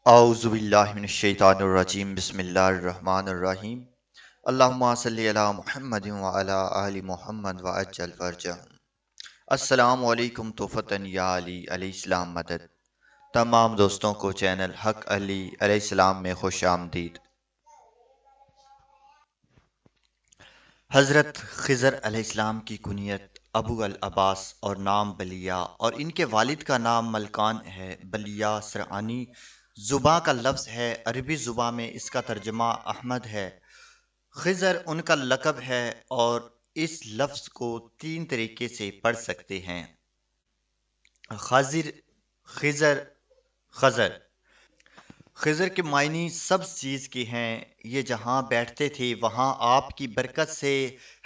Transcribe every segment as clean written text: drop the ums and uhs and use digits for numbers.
اعوذ باللہ من الشیطان الرجیم بسم اللہ الرحمن الرحیم اللہم صلی علی محمد وعلی آل محمد وعجل فرجہم۔ السلام علیکم توفتن یا علی علیہ السلام مدد۔ تمام دوستوں کو چینل حق علی علیہ السلام میں خوش آمدید۔ حضرت خضر علیہ السلام کی کنیت ابو العباس اور نام بلیہ اور ان کے والد کا نام ملکان ہے۔ بلیہ سرعانی زباں کا لفظ ہے، عربی زباں میں اس کا ترجمہ احمد ہے۔ خضر ان کا لقب ہے اور اس لفظ کو 3 طریقے سے پڑھ سکتے ہیں: خضر، خضر، خضر۔ خضر کے معنی سب چیز کے ہیں، یہ جہاں بیٹھتے تھے وہاں آپ کی برکت سے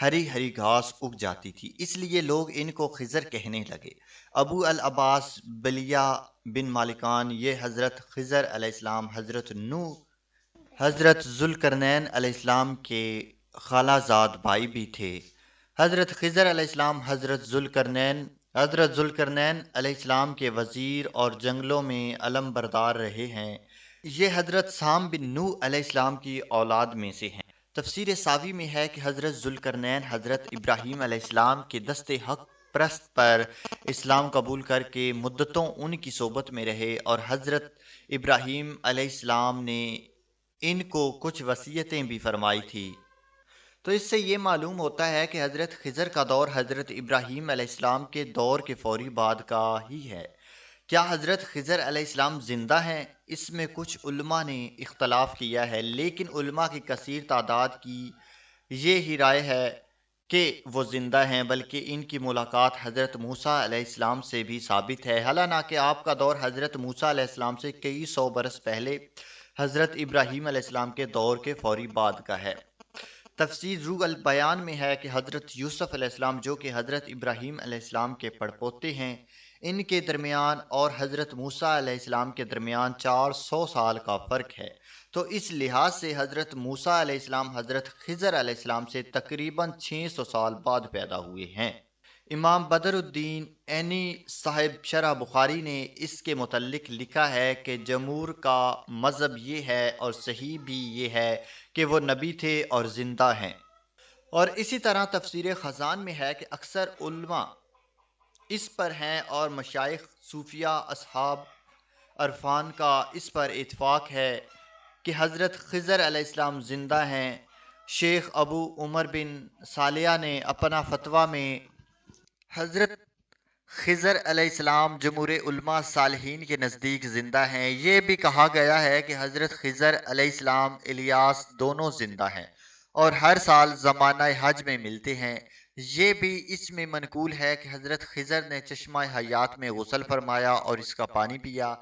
ہری ہری گھاس اگ جاتی تھی، اس لیے لوگ ان کو خضر کہنے لگے۔ ابو العباس بلیہ بن مالکان یہ حضرت خضر علیہ السلام حضرت ذوالقرنین علیہ السلام کے خالہ زاد بھائی بھی تھے۔ حضرت خضر علیہ السلام حضرت ذوالقرنین علیہ السلام کے وزیر اور جنگلوں میں علم بردار رہے ہیں۔ یہ حضرت سام بن نوح علیہ السلام کی اولاد میں سے ہیں۔ تفسیر ساوی میں ہے کہ حضرت ذوالقرنین حضرت ابراہیم علیہ السلام کے دست حق پرست پر اسلام قبول کر کے مدتوں ان کی صحبت میں رہے اور حضرت ابراہیم علیہ السلام نے ان کو کچھ وصیتیں بھی فرمائی تھی۔ تو اس سے یہ معلوم ہوتا ہے کہ حضرت خضر کا دور حضرت ابراہیم علیہ السلام کے دور کے فوری بعد کا ہی ہے۔ کیا حضرت خضر علیہ السلام زندہ ہیں؟ اس میں کچھ علماء نے اختلاف کیا ہے، لیکن علماء کی کثیر تعداد کی یہ ہی رائے ہے کہ وہ زندہ ہیں، بلکہ ان کی ملاقات حضرت موسیٰ علیہ السلام سے بھی ثابت ہے، حالانکہ آپ کا دور حضرت موسیٰ علیہ السلام سے کئی سو برس پہلے حضرت ابراہیم علیہ السلام کے دور کے فوری بعد کا ہے۔ تفسیر روح البیان میں ہے کہ حضرت یوسف علیہ السلام جو کہ حضرت ابراہیم علیہ السلام کے پڑپوتے ہیں، ان کے درمیان اور حضرت موسیٰ علیہ السلام کے درمیان 400 سال کا فرق ہے، تو اس لحاظ سے حضرت موسیٰ علیہ السلام حضرت خضر علیہ السلام سے تقریباً 600 سال بعد پیدا ہوئے ہیں۔ امام بدر الدین عینی صاحب شرح بخاری نے اس کے متعلق لکھا ہے کہ جمہور کا مذہب یہ ہے اور صحیح بھی یہ ہے کہ وہ نبی تھے اور زندہ ہیں، اور اسی طرح تفسیر خزان میں ہے کہ اکثر علماء اس پر ہیں اور مشائخ صوفیہ اصحاب عرفان کا اس پر اتفاق ہے کہ حضرت خضر علیہ السلام زندہ ہیں۔ شیخ ابو عمر بن صالحہ نے اپنا فتویٰ میں حضرت خضر علیہ السلام جمہور علماء صالحین کے نزدیک زندہ ہیں۔ یہ بھی کہا گیا ہے کہ حضرت خضر علیہ السلام الیاس دونوں زندہ ہیں اور ہر سال زمانہ حج میں ملتے ہیں۔ یہ بھی اس میں منقول ہے کہ حضرت خضر نے چشمہ حیات میں غسل فرمایا اور اس کا پانی پیا۔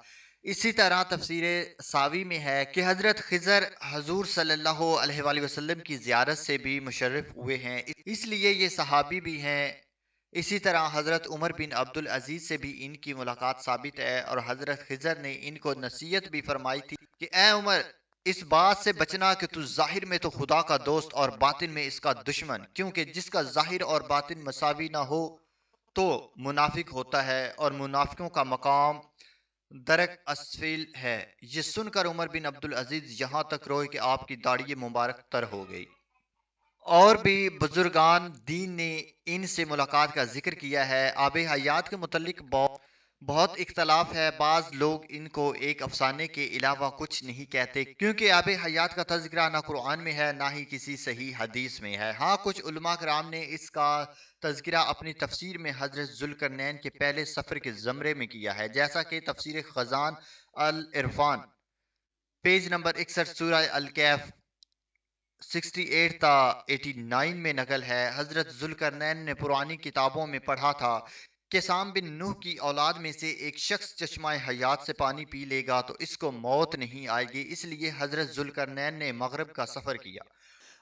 اسی طرح تفسیر ساوی میں ہے کہ حضرت خضر حضور صلی اللہ علیہ وآلہ وسلم کی زیارت سے بھی مشرف ہوئے ہیں، اس لیے یہ صحابی بھی ہیں۔ اسی طرح حضرت عمر بن عبدالعزیز سے بھی ان کی ملاقات ثابت ہے اور حضرت خضر نے ان کو نصیحت بھی فرمائی تھی کہ اے عمر، اس بات سے بچنا کہ تو ظاہر میں تو خدا کا دوست اور باطن میں اس کا دشمن، کیونکہ جس کا ظاہر اور باطن مساوی نہ ہو تو منافق ہوتا ہے اور منافقوں کا مقام درک اسفل ہے۔ یہ سن کر عمر بن عبدالعزیز یہاں تک روئے کہ آپ کی داڑھی مبارک تر ہو گئی۔ اور بھی بزرگان دین نے ان سے ملاقات کا ذکر کیا ہے۔ آب حیات کے متعلق بہت اختلاف ہے، بعض لوگ ان کو ایک افسانے کے علاوہ کچھ نہیں کہتے، کیونکہ آب حیات کا تذکرہ نہ قرآن میں ہے نہ ہی کسی صحیح حدیث میں ہے۔ ہاں، کچھ علماء کرام نے اس کا تذکرہ اپنی تفسیر میں حضرت ذوالقرنین کے پہلے سفر کے زمرے میں کیا ہے، جیسا کہ تفسیر خزان العرفان پیج نمبر 61 سورہ الکہف 68 تا 89 میں نقل ہے۔ حضرت ذوالقرنین نے پرانی کتابوں میں پڑھا تھا کہ سام بن نوح کی اولاد میں سے ایک شخص چشمہ حیات سے پانی پی لے گا تو اس کو موت نہیں آئے گی، اس لیے حضرت ذوالقرنین نے مغرب کا سفر کیا۔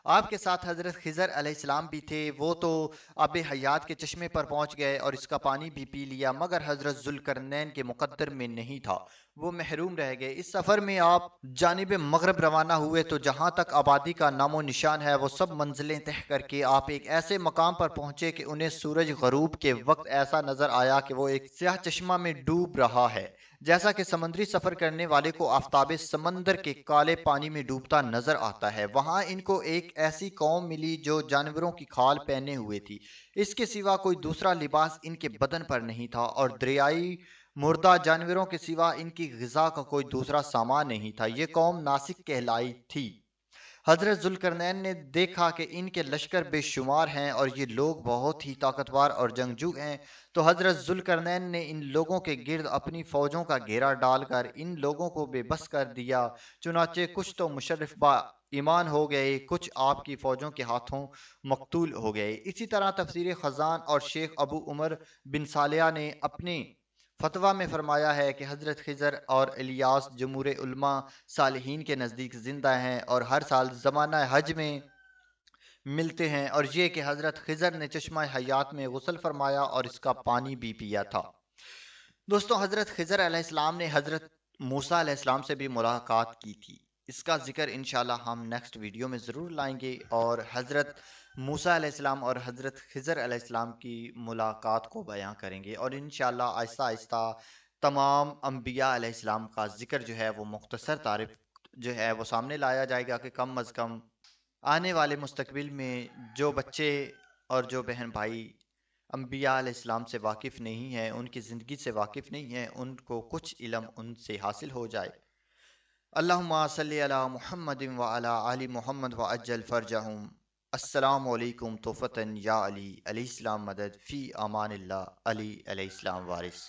آپ کے ساتھ حضرت خضر علیہ السلام بھی تھے، وہ تو آب حیات کے چشمے پر پہنچ گئے اور اس کا پانی بھی پی لیا، مگر حضرت ذوالقرنین کے مقدر میں نہیں تھا، وہ محروم رہ گئے۔ اس سفر میں آپ جانب مغرب روانہ ہوئے تو جہاں تک آبادی کا نام و نشان ہے وہ سب منزلیں طے کر کے آپ ایک ایسے مقام پر پہنچے کہ انہیں سورج غروب کے وقت ایسا نظر آیا کہ وہ ایک سیاہ چشمہ میں ڈوب رہا ہے، جیسا کہ سمندری سفر کرنے والے کو آفتاب سمندر کے کالے پانی میں ڈوبتا نظر آتا ہے۔ وہاں ان کو ایک ایسی قوم ملی جو جانوروں کی کھال پہنے ہوئے تھی، اس کے سوا کوئی دوسرا لباس ان کے بدن پر نہیں تھا، اور دریائی مردہ جانوروں کے سوا ان کی غذا کا کوئی دوسرا سامان نہیں تھا۔ یہ قوم ناسک کہلائی تھی۔ حضرت ذوالقرنین نے دیکھا کہ ان کے لشکر بے شمار ہیں اور یہ لوگ بہت ہی طاقتور اور جنگجو ہیں، تو حضرت ذوالقرنین نے ان لوگوں کے گرد اپنی فوجوں کا گھیرا ڈال کر ان لوگوں کو بے بس کر دیا۔ چنانچہ کچھ تو مشرف با ایمان ہو گئے، کچھ آپ کی فوجوں کے ہاتھوں مقتول ہو گئے۔ اسی طرح تفسیر خزان اور شیخ ابو عمر بن صالح نے اپنے فتویٰ میں فرمایا ہے کہ حضرت خضر اور الیاس جمہور علماء صالحین کے نزدیک زندہ ہیں اور ہر سال زمانہ حج میں ملتے ہیں، اور یہ کہ حضرت خضر نے چشمہ حیات میں غسل فرمایا اور اس کا پانی بھی پیا تھا۔ دوستو، حضرت خضر علیہ السلام نے حضرت موسیٰ علیہ السلام سے بھی ملاقات کی تھی، اس کا ذکر انشاءاللہ ہم نیکسٹ ویڈیو میں ضرور لائیں گے، اور حضرت موسیٰ علیہ السلام اور حضرت خضر علیہ السلام کی ملاقات کو بیان کریں گے، اور انشاءاللہ آہستہ آہستہ تمام انبیاء علیہ السلام کا ذکر جو ہے وہ مختصر تعریف جو ہے وہ سامنے لایا جائے گا کہ کم از کم آنے والے مستقبل میں جو بچے اور جو بہن بھائی انبیاء علیہ السلام سے واقف نہیں ہیں، ان کی زندگی سے واقف نہیں ہیں، ان کو کچھ علم ان سے حاصل ہو جائے۔ اللہم صلی علی محمد وعلی آل محمد وعجل فرجہم۔ السلام علیکم توفتن یا علی علیہ السلام مدد، فی امان اللہ، علی علیہ السلام وارث۔